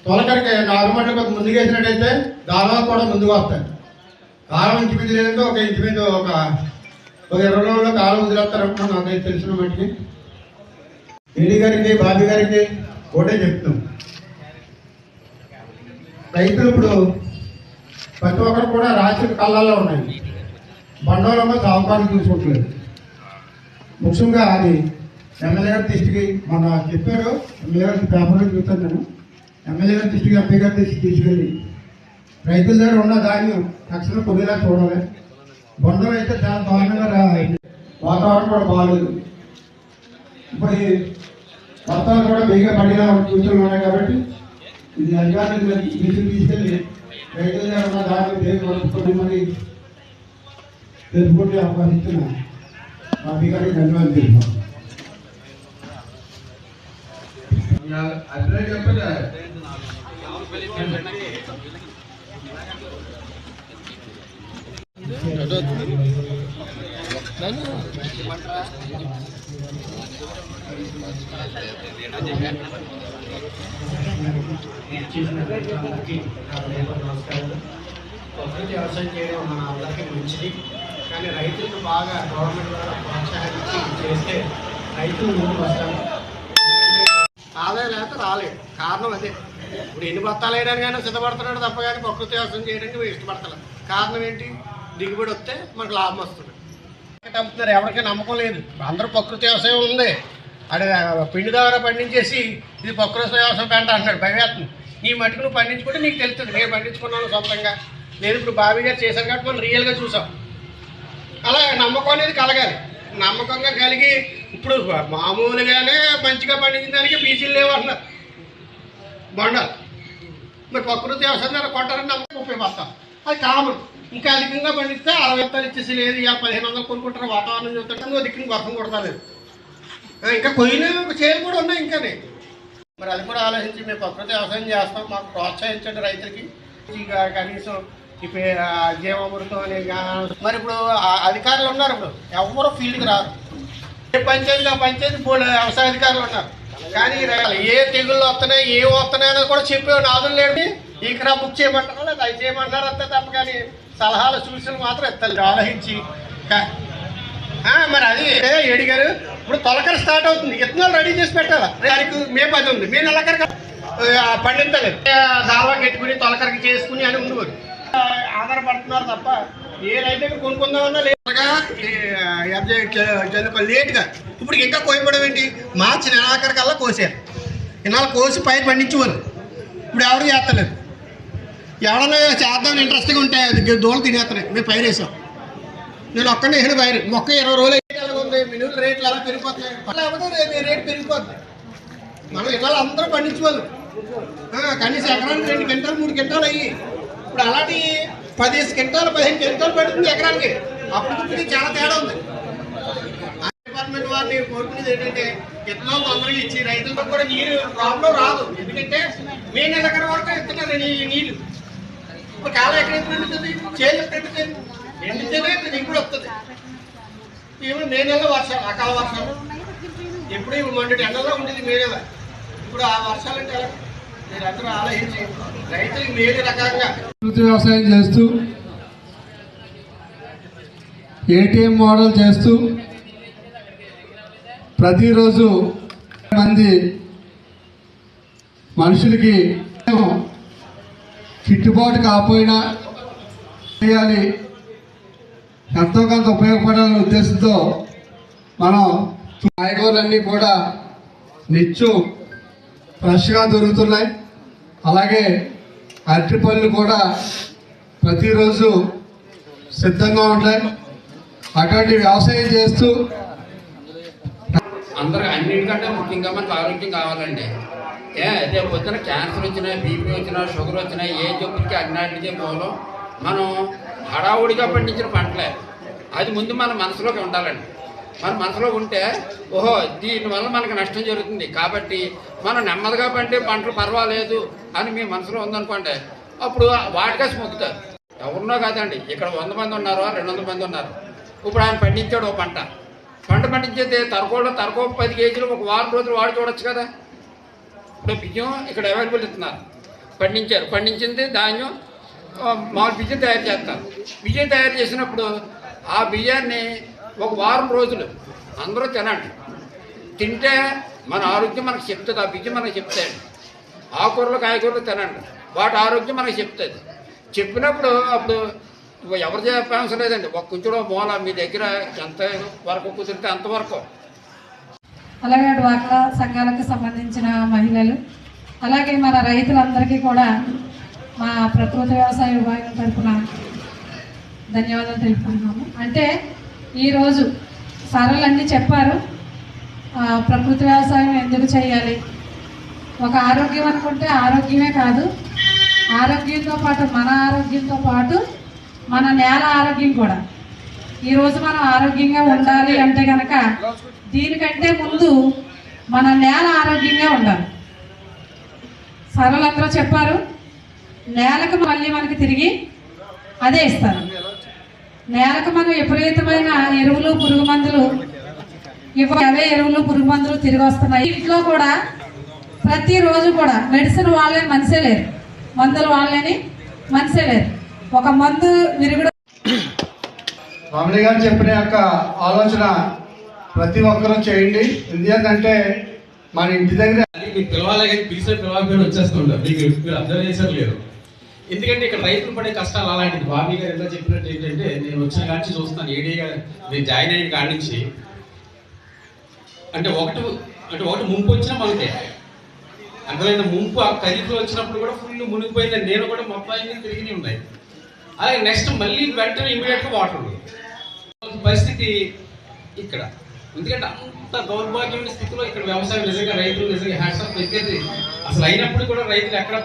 తొలకరికి నాగమట్ల ముందుకు వేసినట్టయితే దాదాపు కూడా ముందుకు వస్తాయి. కాలం ఇంచుమించు లేదంటే ఒక ఇంచుమించు ఒక 20 రోజుల్లో కాలం వదిలేస్తారనుకున్నాను. నాకైతే తెలిసిన మట్టికి ఏడి గారికి బాబీ గారికి ఒకటే చెప్తున్నాం. రైతులు ఇప్పుడు ప్రతి ఒక్కరు కూడా రాత్రి కళ్ళల్లో ఉన్నాయి. బండోళ్ళమ్మ సాగుకారు చూసుకోవట్లేదు. ముఖ్యంగా అది ఎమ్మెల్యే గారి దృష్టికి మన చెప్పారు. ఎమ్మెల్యే గారి పేపర్లో చూస్తాను నేను. ఎమ్మెల్యే గారి దృష్టికి ఎంపీ గారి దృష్టికి తీసుకెళ్ళి రైతుల దగ్గర ఉన్న ధాన్యం తక్షణం కొద్దిలా చూడాలి. బండలు అయితే చాలా దారుణంగా వాతావరణం కూడా బాగాలేదు. ఇప్పుడు వర్షాలు కూడా బేగా పడిన సూచనలు ఉన్నాయి. కాబట్టి ఇది అధికారులకు దృష్టికి తీసుకెళ్ళి రైతుల దగ్గర ఉన్న ధాన్యం బేగా వరుపుకొని మరి తెలుపుకుంటే అవకాశం ఇచ్చిన ఎంపీ గారికి ధన్యవాదాలు తెలుపుతాం. ప్రకృతి వ్యవసాయం చేయడం మన అందరికీ మంచిది. కానీ రైతులకు బాగా గవర్నమెంట్ ద్వారా ప్రోత్సాహించి చేస్తే రైతులు ముందుకు వస్తారు. ఆదాయం లేక రాలేదు. కారణం అదే. ఇప్పుడు ఎన్ని బత్తాలు వేయడానికి కానీ సిద్ధపడుతున్నాడు తప్ప కానీ ప్రకృతి వ్యవసాయం చేయడానికి ఇష్టపడతారు. కారణం ఏంటి? దిగుబడి వస్తే మనకు లాభం వస్తుంది. అమ్ముతున్నారు, ఎవరికీ నమ్మకం లేదు. అందరూ ప్రకృతి వ్యవసాయం ఉంది. అక్కడ పిండి ద్వారా పండించేసి ఇది ప్రకృతి వ్యవసాయం పెంట అంటున్నాడు. భయవేత్తం. ఈ మటుకు నువ్వు పండించుకుంటే నీకు తెలుస్తుంది. నేను పండించుకున్నాను సొంతంగా. నేను ఇప్పుడు బాబీ గారు చేశాను కాబట్టి మనం రియల్గా చూసాం. అలా నమ్మకం అనేది కలగాలి. నమ్మకంగా కలిగి ఇప్పుడు మామూలుగానే మంచిగా పండించిన దానికి బీసీలు లేవంటున్నారు బండాలు. మరి ప్రకృతి వ్యవసాయం కొంటారని నమ్మకం 30 బస్తాలు అది కామన్. ఇంకా అధికంగా పండిస్తే 60 బస్తాలు ఇచ్చేసి లేదు ఇవాళ 1500 కొనుక్కుంటారు. వాతావరణం చూస్తుంటే దిక్కుని వర్షం కొడతాలేదు. ఇంకా కొయ్యిన చేలు కూడా ఉన్నాయి ఇంకానే. మరి అది కూడా ఆలోచించి మేము ప్రకృతి వ్యవసాయం చేస్తాం, మాకు ప్రోత్సహించండి రైతులకి. కనీసం ఇప్పుడు జీవామృతం అనే మరి ఇప్పుడు అధికారులు ఉన్నారు. ఇప్పుడు ఎవరు ఫీల్డ్కి రారు. ఏ పంచాయతీ వ్యవసాయ అధికారులు ఉన్నారు. కానీ ఏ తెగుళ్ళు వస్తున్నాయి ఏ వస్తున్నాయి అనేది కూడా చెప్పే నాదులు లేడు. ఈ క్రాప్ బుక్ చేయమంటారా లేదా అది చేయమంటారు అంతే తప్ప కానీ సలహాలు సూచనలు మాత్రం ఎత్తాలి ఆలోచించి. మరి అది ఏడి గారు ఇప్పుడు తొలకరి స్టార్ట్ అవుతుంది. విత్తనాలు రెడీ చేసి పెట్టాలి. దానికి మే 10 ఉంది. మే నెలకరికి పండించలేదు. దావా కట్టుకుని తొలకరికి చేసుకుని అని ఉంది. ఆధారపడుతున్నారు తప్ప ఏ రైతుకి కొనుక్కుందామన్నా లేదుగా లేట్గా. ఇప్పుడు ఇంకా కోయపడం ఏంటి? మార్చి నెలాఖరికల్లా కోసారు. ఇన్నాళ్ళు కోసి పైరు పండించేవారు. ఇప్పుడు ఎవరు చేస్తలేదు. ఎవడన్నా చేద్దామని ఇంట్రెస్ట్గా ఉంటే దూరం తినేస్తున్నాయి. మేము పైరు వేసాం. నేను ఒక్కడే వేసిన పైరు మొక్క 20 రోజులు ఎలా ఉంది. మినువుల రేట్లు ఎలా పెరిగిపోతున్నాయి. లేకపోతే రేటు పెరిగిపోతుంది. మనం ఇవాళ అందరూ పండించేవాళ్ళు. కనీసం ఎకరానికి 2 క్వింటాలు 3 క్వింటాలు అయ్యి ఇప్పుడు అలాంటి 10 క్వింటాలు 15 క్వింటాలు పడుతుంది ఎకరానికి. అప్పటికి చాలా తేడా ఉంది. డిపార్ట్మెంట్ వారిని కోరుకునేది ఏంటంటే విత్తనాలు తొందరగా ఇచ్చి రైతులకు కూడా నీరు ప్రాబ్లం రాదు. ఎందుకంటే మే నెలకర వరకు ఇస్తున్నారు నీళ్ళు. ఇప్పుడు కాలం ఎక్కడైతే నిండుతుంది చేలు ఎక్కడైతే ఎండితేనే దిగుబడి వస్తుంది. ఇప్పుడు మే నెలలో వర్షాలు అకాల వర్షాలు ఎప్పుడు ఇప్పుడు మొన్నటి ఎండలో ఉండేది మే నెల. ఇప్పుడు ఆ వర్షాలంటే మీరందరూ ఆలోచించి రైతులకు మేలు రకంగా వ్యవసాయం చేస్తూ ఏటీఎం మోడల్ చేస్తూ ప్రతిరోజు మంది మనుషులకి గిట్టుబాటు కాకపోయినా చేయాలి, ఎంతో కొంత ఉపయోగపడాలనే ఉద్దేశంతో మనం కాయగూరలన్నీ కూడా నిత్యం ఫ్రెష్గా దొరుకుతున్నాయి. అలాగే అరటిపళ్ళు కూడా ప్రతిరోజు సిద్ధంగా ఉంటాయి. అటువంటి వ్యవసాయం చేస్తూ అందరూ అన్నిటికంటే ముఖ్యంగా మనకు ఆరోగ్యం కావాలండి. అదే పొద్దున క్యాన్సర్ వచ్చినా బీపీ వచ్చినా షుగర్ వచ్చినా ఏ జబ్బులకి అన్నిటికీ మూలం మనం హడావుడిగా పండించిన పంటలే. అది ముందు మన మనసులోకి ఉండాలండి. మన మనసులో ఉంటే ఓహో దీనివల్ల మనకు నష్టం జరుగుతుంది కాబట్టి మనం నెమ్మదిగా పండే పంటలు పర్వాలేదు అని మీ మనసులో ఉందనుకోండి, అప్పుడు వాటికేసి మొక్కుతారు. ఎవరినో కాదండి, ఇక్కడ 100 మంది ఉన్నారో 200 మంది ఉన్నారు. ఇప్పుడు ఆయన పండించాడు ఓ పంట, పంట పండించేది తరకో 10 కేజీలు ఒక వారం రోజులు వాడి చూడొచ్చు కదా. ఇప్పుడు బియ్యం ఇక్కడ అవైలబుల్ ఇస్తున్నారు, పండించింది ధాన్యం మామూలు బియ్యం తయారు చేస్తారు. బియ్యం తయారు చేసినప్పుడు ఆ బియ్యాన్ని ఒక వారం రోజులు అందరూ తినండి. తింటే మన ఆరోగ్యం మనకు చెప్తుంది, ఆ బియ్యం మనకు చెప్తాయండి. ఆకుకూరలు కాయగూరలు తినండి, వాటి ఆరోగ్యం మనకు చెప్తుంది. చెప్పినప్పుడు అప్పుడు ఎవరు చెప్పవసరం లేదండి, ఒక కొంచెం మూల మీ దగ్గర ఎంత వరకు కుదిరితే అంతవరకు. అలాగే డ్వాక్రా సంఘాలకు సంబంధించిన మహిళలు, అలాగే మన రైతులందరికీ కూడా మా ప్రకృతి వ్యవసాయ విభాగం తరఫున ధన్యవాదాలు తెలుపుకుంటున్నాము. అంటే ఈరోజు సార్లు అన్నీ చెప్పారు, ప్రకృతి వ్యవసాయం ఎందుకు చేయాలి, ఒక ఆరోగ్యం అనుకుంటే ఆరోగ్యమే కాదు, ఆరోగ్యంతో పాటు మన ఆరోగ్యంతో పాటు మన నేల ఆరోగ్యం కూడా. ఈరోజు మనం ఆరోగ్యంగా ఉండాలి అంటే కనుక దీనికంటే ముందు మన నేల ఆరోగ్యంగా ఉండాలి. సరళందరూ చెప్పారు, నేలకు మళ్ళీ మనకి తిరిగి అదే ఇస్తారు. నేలకు మనం విపరీతమైన ఎరువులు పురుగు మందులు అవే ఎరువులు పురుగు మందులు తిరిగి వస్తున్నాయి. ఇంట్లో కూడా ప్రతిరోజు కూడా మెడిసిన్ వాళ్ళని మనిషే లేరు, మందులు వాళ్ళని మనిషే లేరు. ఒక మందు విరుగుడు రమణి గారు చెప్పిన యొక్క ఆలోచన ప్రతి ఒక్కరూ చేయండి. ఎందుకంటే మన ఇంటి దగ్గర మీకు పిలవాలి కానీ పిలవకపోయినా వచ్చేస్తుంటారు. మీరు అబ్జర్వ్ చేశారు లేదు. ఎందుకంటే ఇక్కడ రైతులు పడే కష్టాలు అలాంటిది. బాబీ గారు ఎంత చెప్పినట్టు ఏంటంటే, నేను వచ్చిన కాడి నుంచి చూస్తున్నాను, ఏడీగా నేను జాయిన్ అయిన కాడి నుంచి అంటే ఒకటి ముంపు వచ్చినా మనకే అందులో ముంపు ఆ ఖరీఫ్లో వచ్చినప్పుడు కూడా ఫుల్ మునిగిపోయిందని నేను కూడా మొత్తం అన్ని తిరిగి ఉన్నాయి. అలాగే నెక్స్ట్ మళ్ళీ వెంటనే ఇమీడియట్గా వాటర్ పరిస్థితి ఇక్కడ. ఎందుకంటే అంత దౌర్భాగ్యమైన స్థితిలో ఇక్కడ వ్యవసాయం నిజంగా రైతులు నిజంగా హ్యాట్స్ ఆఫ్ ఎక్కేది అసలు అయినప్పుడు కూడా రైతులు ఎక్కడ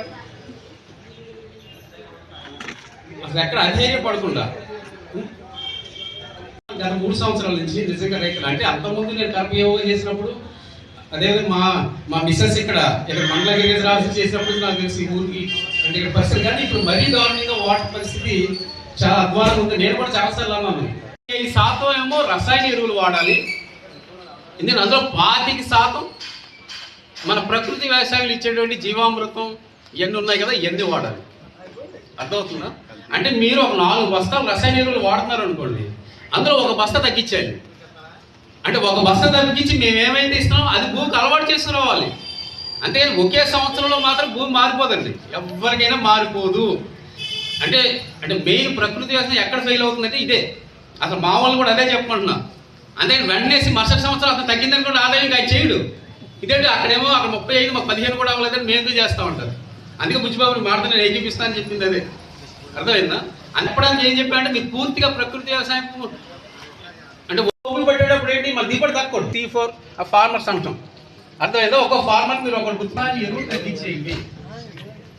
అధైర్యపడకుండా గత 3 సంవత్సరాల నుంచి నిజంగా రైతులు అంటే అంతకుముందు నేను కర్పయోగం చేసినప్పుడు అదేవిధంగా మా మిస్సెస్ ఇక్కడ మండల గిరిజ రాజు చేసినప్పుడు నాకు తెలిసి ఊరికి అంటే ఇక్కడ పరిస్థితి. కానీ ఇప్పుడు మరీ దారుణంగా వాటర్ పరిస్థితి చాలా అధ్వానంగా ఉంది. నేను కూడా చాలాసార్లు అన్నాను, 5% ఏమో రసాయన ఎరువులు వాడాలి, ఎందుకంటే అందులో 25% మన ప్రకృతి వ్యవసాయంలో ఇచ్చేటువంటి జీవామృతం ఇవన్నీ ఉన్నాయి కదా, ఇవన్నీ వాడాలి. అర్థమవుతుందా? అంటే మీరు ఒక 4 బస్తాలు రసాయన ఎరువులు వాడుతున్నారు అనుకోండి, అందులో 1 బస్తా తగ్గించాలి. అంటే 1 బస్తా తగ్గించి మేము ఏమైతే ఇస్తున్నామో అది భూమికి అలవాటు చేసుకురావాలి. అంతేగాని ఒకే సంవత్సరంలో మాత్రం భూమి మారిపోదండి, ఎవరికైనా మారిపోదు. అంటే మెయిన్ ప్రకృతి వ్యవసాయం ఎక్కడ ఫెయిల్ అవుతుందంటే ఇదే. అసలు మా వాళ్ళు కూడా అదే చెప్పమంటున్నా. అంతేగాని వెంటనేసి మరుసటి సంవత్సరం అతను తగ్గిందని కూడా ఆదాయం ఇంకా చేయడు. ఇదేంటి అక్కడేమో అక్కడ 35 మాకు 15 కూడా అవ్వలేదని మేము చేస్తూ ఉంటారు. అందుకే బుజ్జిబాబుని మాటతో నేను ఏకీపిస్తా అని చెప్పింది అదే. అర్థమైందా? అన్నప్పడానికి ఏం చెప్పానంటే మీరు పూర్తిగా ప్రకృతి వ్యవసాయం అంటే ఓపులు పెట్టేటప్పుడు ఏంటి మన దిగుబడి తక్కువ T4 ఆ ఫార్మర్స్ అంటాం. అర్థమైందా? ఒక ఫార్మర్ మీరు ఒకటి గుర్తుని ఎరువులు తగ్గించేయండి.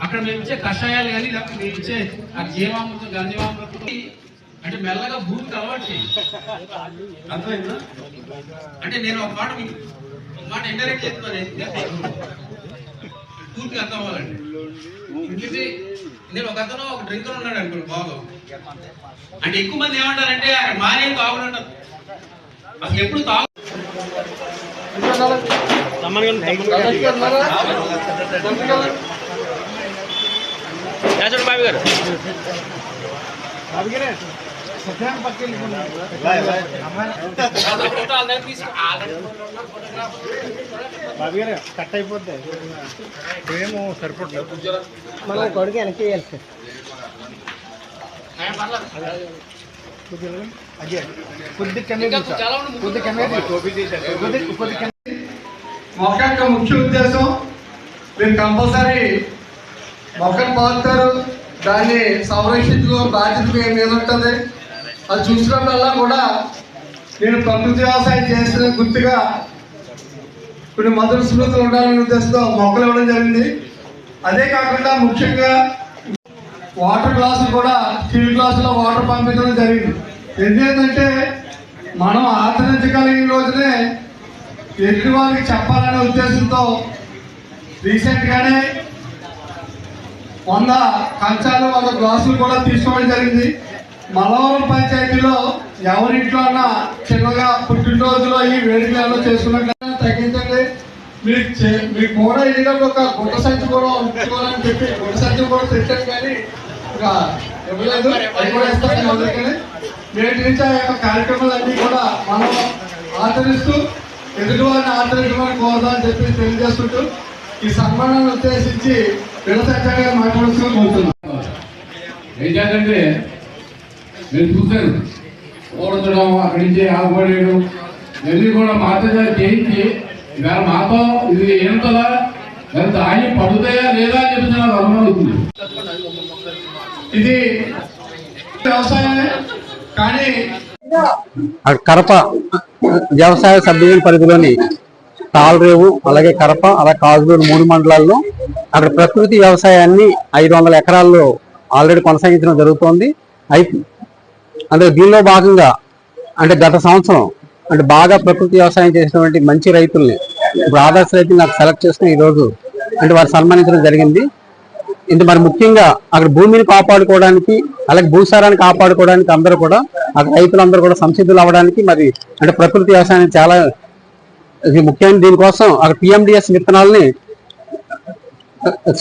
అక్కడ మేము ఇచ్చే కషాయాలు కానీ లేకపోతే మేము ఇచ్చే ఆ జీవామృతం గంజీవామృతం అంటే మెల్లగా భూమికి అలవాటు చేయండి. అర్థమైందా? అంటే నేను ఒక మాట ఇండైరెక్ట్ చెప్తున్నాను, పూర్తిగా అర్థం అవ్వాలండి. ఇంకే నేను ఒక అతను ఒక డ్రింకర్ ఉన్నాడు అనుకోండి, బాగా అంటే ఎక్కువ మంది ఏమంటారంటే అక్కడ మానే తాగుడు అంటారు. అసలు ఎప్పుడు తాగు బాబు గారు కట్ అయిపోద్ది, ఏమో సరిపోతుంది. మనం కొడుకు వెనక్కి వేయాలి సార్. మొక్క యొక్క ముఖ్య ఉద్దేశం మీరు కంపల్సరీ మొక్కను పాతారు, దాన్ని సంరక్షించుకో బాధ్యత మీద ఉంటుంది. అది చూసినప్పుడల్లా కూడా నేను ప్రకృతి వ్యవసాయం చేసిన గుర్తుగా కొన్ని మధుర స్మృతులు ఉండాలనే ఉద్దేశంతో మొక్కలు ఇవ్వడం జరిగింది. అదే కాకుండా ముఖ్యంగా వాటర్ గ్లాసులు కూడా స్టీల్ గ్లాసులో వాటర్ పంపించడం జరిగింది. ఎందుకంటే మనం ఆచరించగలిగిన రోజునే ఎదుటి వారికి చెప్పాలనే ఉద్దేశంతో రీసెంట్గానే 100 కంచాలు 100 గ్లాసులు కూడా తీసుకోవడం జరిగింది. మలవరం పంచాయతీలో ఎవరింట్లో అన్నా చిన్నగా పుట్టినరోజులో ఈ వేడుకలలో చేసుకున్నట్లయితే తగ్గించండి. మీకు కూడా వెళ్ళినప్పుడు ఒక గుడ్డ సంచి కూడా ఉంచుకోవాలని చెప్పి గుడ్డ సంచి కూడా తెచ్చాను, కానీ ఇంకా ఇవ్వలేదు. అది కూడా ఇస్తాను అందుకని నేటి నుంచి ఆ యొక్క కార్యక్రమాలన్నీ కూడా మనం ఆచరిస్తూ ఎదుటివారిని ఆచరించమని కోరుదామని చెప్పి తెలియజేస్తుంటూ ఈ సన్మానాన్ని ఉద్దేశించి విడసంఖ్యగా మాట్లాడుతూ కోరుతున్నాం. ఏంటంటే మీరు చూశారు ఓడచడం, అక్కడి నుంచి ఆగుపడేయడం ఇవన్నీ కూడా మాతో చేయించి ఇవాళ మాతో ఇది ఏంటలా ఎంత ఆగి పడుతాయా లేదా అని చెప్పి నాకు అనుమానం అవుతుంది. ఇది వ్యవసాయమే, కానీ కడప వ్యవసాయ సబ్ డివిజన్ పరిధిలోని తాళరేవు, అలాగే కడప, అలా కాజులూరు 3 మండలాల్లో అక్కడ ప్రకృతి వ్యవసాయాన్ని 500 ఎకరాల్లో ఆల్రెడీ కొనసాగించడం జరుగుతోంది. అంటే దీనిలో భాగంగా అంటే గత సంవత్సరం అంటే బాగా ప్రకృతి వ్యవసాయం చేసినటువంటి మంచి రైతుల్ని, ఇప్పుడు ఆదర్శ రైతులు నాకు సెలెక్ట్ చేసుకుని ఈరోజు అంటే వారు సన్మానించడం జరిగింది. ఇది మరి ముఖ్యంగా అక్కడ భూమిని కాపాడుకోవడానికి, అలాగే భూసారాన్ని కాపాడుకోవడానికి అందరూ కూడా అక్కడ రైతులందరూ కూడా సంసిద్ధులు అవ్వడానికి మరి అంటే ప్రకృతి వ్యవసాయం చాలా ఇది ముఖ్యమైన. దీనికోసం అక్కడ PMDS విత్తనాలని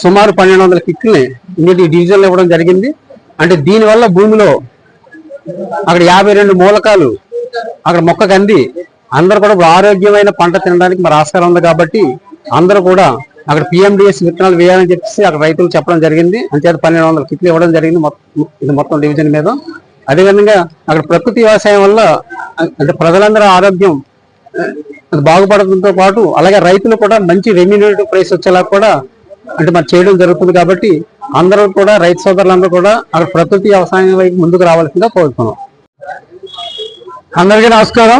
సుమారు 1200 కిట్లని ఇంటి డివిజన్లు ఇవ్వడం జరిగింది. అంటే దీనివల్ల భూమిలో అక్కడ 52 మూలకాలు అక్కడ మొక్కకు అంది అందరూ కూడా ఆరోగ్యమైన పంట తినడానికి మరి ఆస్కారం ఉంది. కాబట్టి అందరూ కూడా అక్కడ PMDS విత్తనాలు వేయాలని చెప్పేసి అక్కడ రైతులు చెప్పడం జరిగింది. అంతే 1200 కిట్లు ఇవ్వడం జరిగింది ఇది మొత్తం డివిజన్ మీద. అదేవిధంగా అక్కడ ప్రకృతి వ్యవసాయం వల్ల అంటే ప్రజలందరూ ఆరోగ్యం బాగుపడడంతో పాటు అలాగే రైతులు కూడా మంచి రెమ్యూనరేటివ్ ప్రైస్ వచ్చేలా కూడా అంటే మరి చేయడం జరుగుతుంది. కాబట్టి అందరూ కూడా రైతు సోదరులందరూ కూడా అక్కడ ప్రకృతి వ్యవసాయం వైపు ముందుకు రావాల్సిందిగా కోరుతున్నాం. అందరికీ నమస్కారం.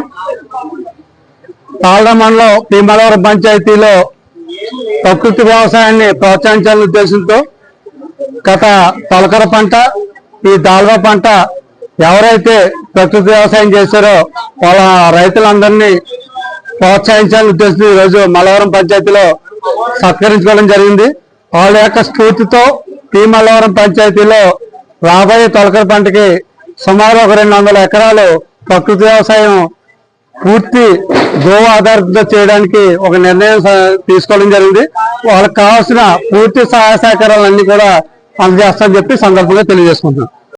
తాళ మండలం భీమవరం పంచాయతీలో ప్రకృతి వ్యవసాయాన్ని ప్రోత్సహించాలనే ఉద్దేశంతో గత తొలకర పంట, ఈ దాల్వా పంట ఎవరైతే ప్రకృతి వ్యవసాయం చేశారో వాళ్ళ రైతులందరినీ ప్రోత్సహించాలనే ఉద్దేశంతో ఈరోజు మలవరం పంచాయతీలో సత్కరించుకోవడం జరిగింది. వాళ్ళ యొక్క స్ఫూర్తితో ఈ మలవరం పంచాయతీలో రాబోయే తొలకర పంటకి సుమారు 200 ఎకరాలు ప్రకృతి వ్యవసాయం పూర్తి గోవు ఆధారితంగా చేయడానికి ఒక నిర్ణయం తీసుకోవడం జరిగింది. వాళ్ళకి కావాల్సిన పూర్తి సహాయ సహకారాలన్నీ కూడా అందజేస్తామని చెప్పి సందర్భంగా తెలియజేసుకుంటున్నాం.